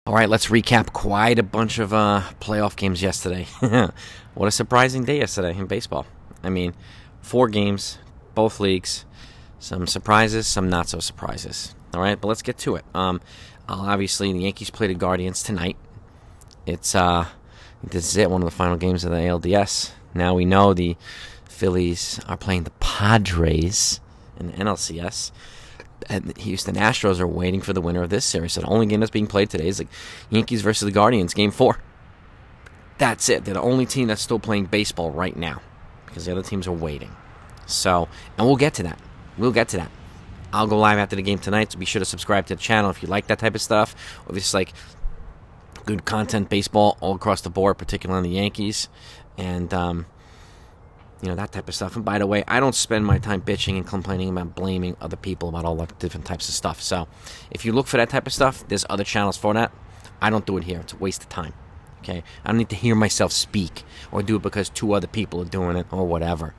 All right, let's recap quite a bunch of playoff games yesterday. What a surprising day yesterday in baseball. I mean, 4 games, both leagues. Some surprises, some not so surprises. All right, but let's get to it. Obviously, the Yankees play the Guardians tonight. It's this is it, one of the final games of the ALDS. Now we know the Phillies are playing the Padres in the NLCS. And the Houston Astros are waiting for the winner of this series. So the only game that's being played today is the Yankees versus the Guardians, Game 4. That's it. They're the only team that's still playing baseball right now because the other teams are waiting. So, and we'll get to that. We'll get to that. I'll go live after the game tonight, so be sure to subscribe to the channel if you like that type of stuff. Or if it's like good content baseball all across the board, particularly on the Yankees. And, you know, that type of stuff. And by the way, I don't spend my time bitching and complaining about blaming other people about all the different types of stuff. So if you look for that type of stuff, there's other channels for that. I don't do it here. It's a waste of time. Okay? I don't need to hear myself speak or do it because 2 other people are doing it or whatever.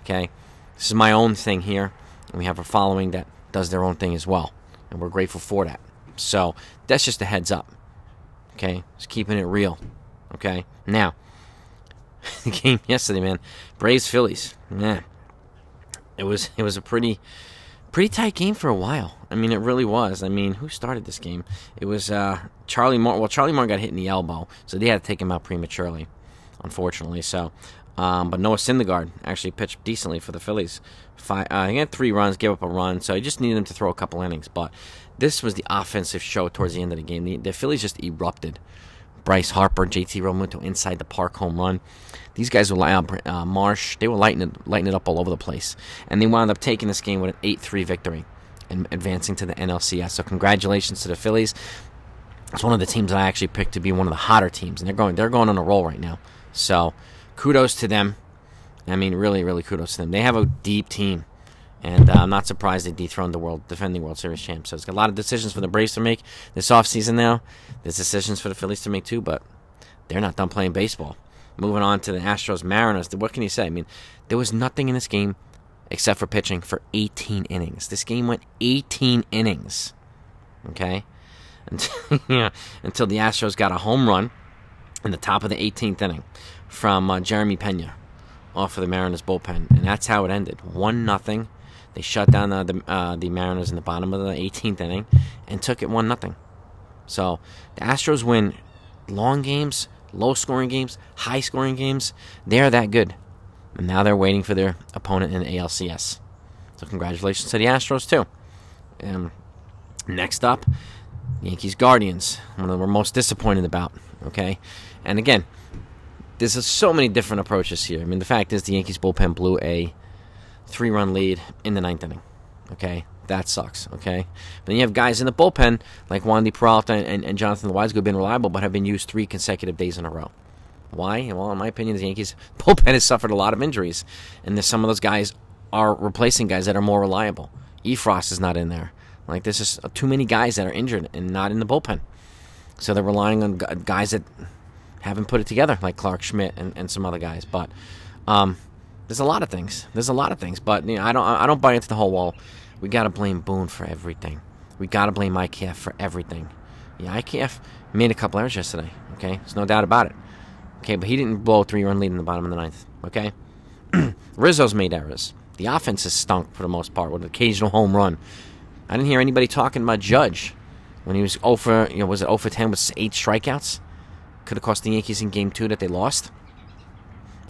Okay? This is my own thing here. And we have a following that does their own thing as well. And we're grateful for that. So that's just a heads up. Okay? Just keeping it real. Okay? Now, the game yesterday, man. Braves-Phillies. Man. It was a pretty tight game for a while. I mean, it really was. I mean, who started this game? It was Charlie Moore. Well, Charlie Moore got hit in the elbow, so they had to take him out prematurely, unfortunately. So, but Noah Syndergaard actually pitched decently for the Phillies. He had 3 runs, gave up a run, so he just needed him to throw a couple innings. But this was the offensive show towards the end of the game. The Phillies just erupted. Bryce Harper, JT Realmuto inside the park home run. These guys were Marsh. They were lighting it up all over the place, and they wound up taking this game with an 8-3 victory and advancing to the NLCS. So congratulations to the Phillies. It's one of the teams that I actually picked to be one of the hotter teams, and they're going on a roll right now. So kudos to them. I mean, really, really kudos to them. They have a deep team, and I'm not surprised they dethroned the defending World Series champs. So it's got a lot of decisions for the Braves to make this offseason now. There's decisions for the Phillies to make too, but they're not done playing baseball. Moving on to the Astros-Mariners, what can you say? I mean, there was nothing in this game except for pitching for 18 innings. This game went 18 innings, okay? Until the Astros got a home run in the top of the 18th inning from Jeremy Pena off of the Mariners bullpen, and that's how it ended. 1-0. They shut down the Mariners in the bottom of the 18th inning and took it 1-0. So the Astros win long games, low-scoring games, high-scoring games. They're that good. And now they're waiting for their opponent in the ALCS. So congratulations to the Astros, too. Next up, Yankees Guardians. One of them we're most disappointed about. Okay? And again, there's so many different approaches here. I mean, the fact is the Yankees bullpen blew a 3-run lead in the 9th inning. Okay? That sucks, okay? But then you have guys in the bullpen like Wandy Peralta and Jonathan Loaiza who have been reliable but have been used 3 consecutive days in a row. Why? Well, in my opinion, the Yankees bullpen has suffered a lot of injuries, and some of those guys are replacing guys that are more reliable. Efrost is not in there. Like, there's just too many guys that are injured and not in the bullpen. So they're relying on guys that haven't put it together, like Clark Schmidt and some other guys. But there's a lot of things. But you know, I don't buy into the whole wall. We got to blame Boone for everything. We got to blame IKF for everything. Yeah, IKF made a couple errors yesterday, okay? There's no doubt about it. Okay, but he didn't blow a 3-run lead in the bottom of the 9th, okay? Rizzo's made errors. The offense has stunk for the most part with an occasional home run. I didn't hear anybody talking about Judge when he was 0 for, was it 0 for 10 with 8 strikeouts? Could have cost the Yankees in Game 2 that they lost.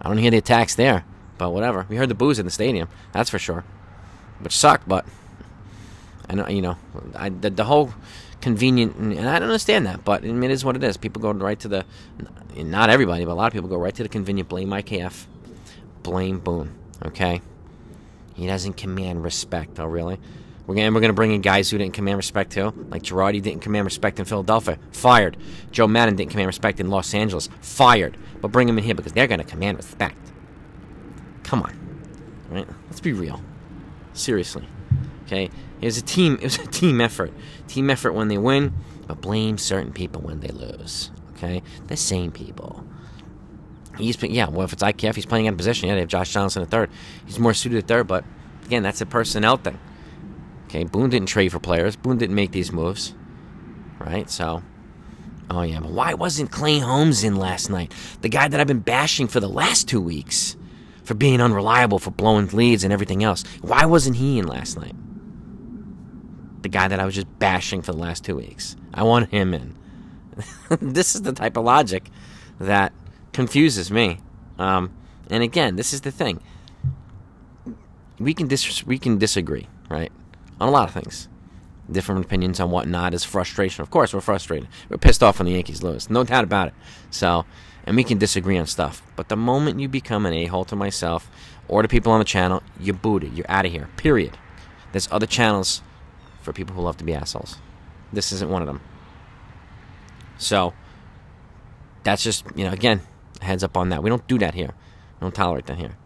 I don't hear the attacks there, but whatever. We heard the boos in the stadium, that's for sure. Which sucked, but I know, the whole convenient, and I don't understand that, but it is what it is. People go right to the, not everybody, but a lot of people go right to the convenient, blame IKF, blame Boone, okay? He doesn't command respect. Oh, really? We're gonna bring in guys who didn't command respect too, like Girardi didn't command respect in Philadelphia, fired. Joe Madden didn't command respect in Los Angeles, fired. But bring him in here because they're gonna command respect. Come on, right? Let's be real. Seriously, okay? It was a team effort. Team effort when they win, but blame certain people when they lose. Okay, the same people. Well, if it's IKF, he's playing out of position. Yeah, they have Josh Johnson at third. He's more suited at third, but again, that's a personnel thing. Okay, Boone didn't trade for players. Boone didn't make these moves, right? So Oh, yeah, but why wasn't Clay Holmes in last night? The guy that I've been bashing for the last 2 weeks for being unreliable, for blowing leads and everything else. Why wasn't he in last night? The guy that I was just bashing for the last 2 weeks. I want him in. This is the type of logic that confuses me. And again, this is the thing. We can disagree, right? On a lot of things. Different opinions on whatnot is frustration. Of course, we're frustrated. We're pissed off when the Yankees lose. No doubt about it. So, and we can disagree on stuff. But the moment you become an a-hole to myself or to people on the channel, you're booted. You're out of here. Period. There's other channels for people who love to be assholes. This isn't one of them. So, that's just, again, heads up on that. We don't do that here. We don't tolerate that here.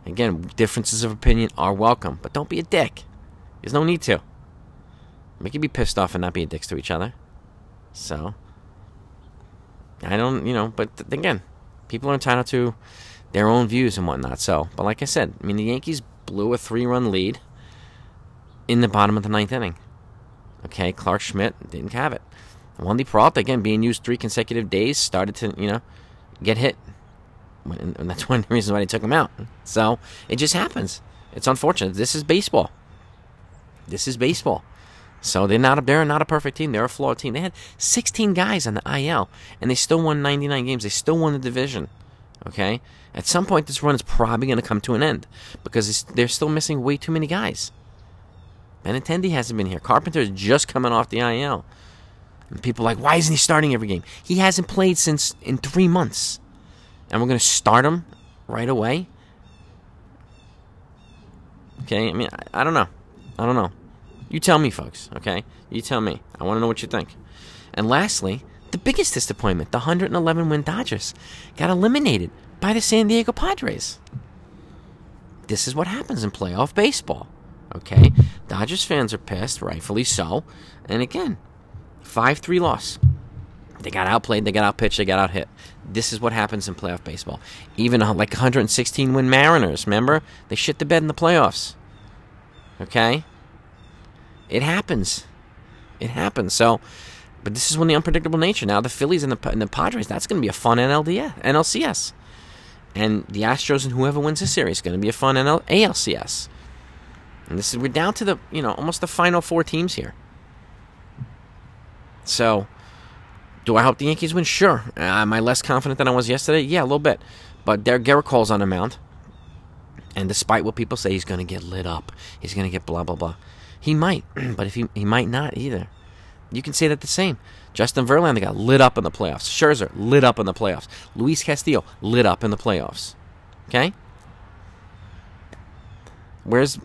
Again, differences of opinion are welcome, but don't be a dick. There's no need to. We can be pissed off and not be dicks to each other. So, I don't, but again, people are entitled to their own views and whatnot. So, but like I said, the Yankees blew a 3-run lead in the bottom of the 9th inning. Okay, Clark Schmidt didn't have it. Wandy Peralta, again, being used 3 consecutive days, started to, get hit. And that's one of the reasons why they took him out. So, it just happens. It's unfortunate. This is baseball. This is baseball. So, they're not a perfect team. They're a flawed team. They had 16 guys on the IL, and they still won 99 games. They still won the division. Okay? At some point, this run is probably going to come to an end because they're still missing way too many guys. Benintendi hasn't been here. Carpenter is just coming off the IL. And people are like, why isn't he starting every game? He hasn't played in 3 months. And we're going to start him right away? Okay, I don't know. I don't know. You tell me, folks, okay? You tell me. I want to know what you think. And lastly, the biggest disappointment, the 111-win Dodgers got eliminated by the San Diego Padres. This is what happens in playoff baseball, okay? Dodgers fans are pissed, rightfully so. And again, 5-3 loss. They got outplayed, they got outpitched, they got outhit. This is what happens in playoff baseball. Even like 116-win Mariners, remember? They shit the bed in the playoffs. Okay? It happens. It happens. So, but this is when the unpredictable nature. Now the Phillies and the Padres, that's going to be a fun NLCS. And the Astros and whoever wins this series is going to be a fun ALCS. And we're down to the, almost the final 4 teams here. So, do I hope the Yankees win? Sure. Am I less confident than I was yesterday? Yeah, a little bit. But Garrett Cole's on the mound. And despite what people say, he's going to get lit up. He's going to get blah, blah, blah. He might, but if he might not either. You can say that the same. Justin Verlander got lit up in the playoffs. Scherzer, lit up in the playoffs. Luis Castillo, lit up in the playoffs. Okay? Where's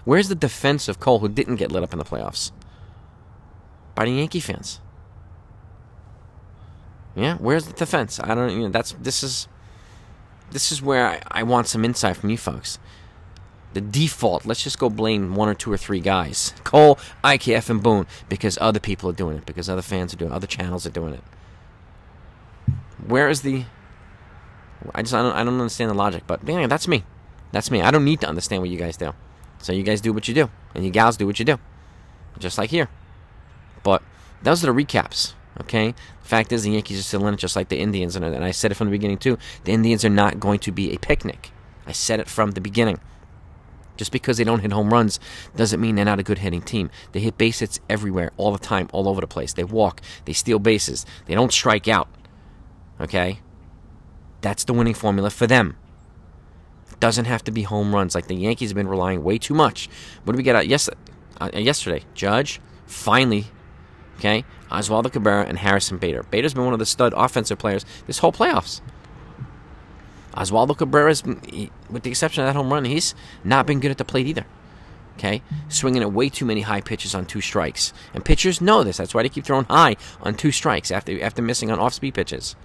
the defense of Cole who didn't get lit up in the playoffs? By the Yankee fans. Yeah, where's the defense? I don't. This is where I want some insight from you folks. The default. Let's just go blame 1 or 2 or 3 guys. Cole, IKF, and Boone because other people are doing it, because other fans are doing it, other channels are doing it. Where is the? I don't understand the logic. But man, that's me. That's me. I don't need to understand what you guys do. So you guys do what you do, and you gals do what you do, just like here. But those are the recaps, okay? The fact is the Yankees are still in it just like the Indians. And I said it from the beginning, too. The Indians are not going to be a picnic. I said it from the beginning. Just because they don't hit home runs doesn't mean they're not a good hitting team. They hit base hits everywhere, all the time, all over the place. They walk. They steal bases. They don't strike out, okay? That's the winning formula for them. It doesn't have to be home runs like the Yankees have been relying way too much. What did we get out yesterday? Judge, finally. Okay, Oswaldo Cabrera and Harrison Bader. Bader's been one of the stud offensive players this whole playoffs. Oswaldo Cabrera's, with the exception of that home run, he's not been good at the plate either. Okay, swinging at way too many high pitches on 2 strikes. And pitchers know this. That's why they keep throwing high on 2 strikes after missing on off-speed pitches.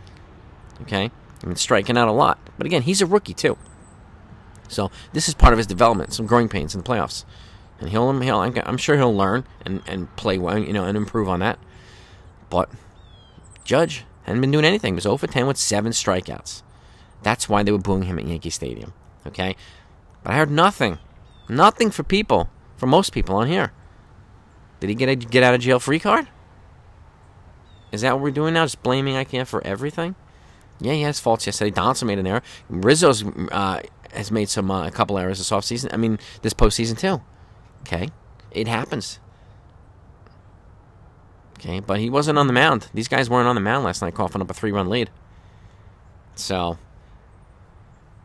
Okay, striking out a lot. But again, he's a rookie too. So this is part of his development, some growing pains in the playoffs. And I'm sure he'll learn and play well, and improve on that. But Judge hadn't been doing anything. He was 0 for 10 with 7 strikeouts. That's why they were booing him at Yankee Stadium. Okay? But I heard nothing. Nothing for most people on here. Did he get a get out of jail free card? Is that what we're doing now? Just blaming IKF for everything? Yeah, he has faults yesterday. Donaldson made an error. Rizzo's has made a couple errors this offseason. I mean, this postseason too. Okay, it happens. Okay, but he wasn't on the mound. These guys weren't on the mound last night, coughing up a 3-run lead. So,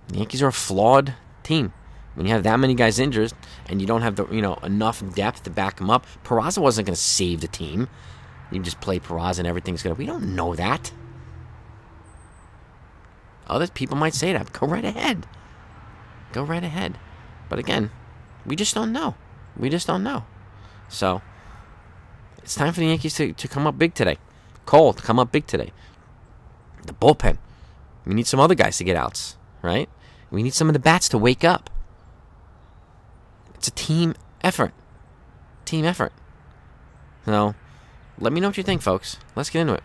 the Yankees are a flawed team. When you have that many guys injured and you don't have the enough depth to back them up, Peraza wasn't going to save the team. You just play Peraza and everything's good. We don't know that. Other people might say that. Go right ahead. Go right ahead. But again, we just don't know. We just don't know. So, it's time for the Yankees to come up big today. Cole to come up big today. The bullpen. We need some other guys to get outs, right? We need some of the bats to wake up. It's a team effort. Team effort. So, let me know what you think, folks. Let's get into it.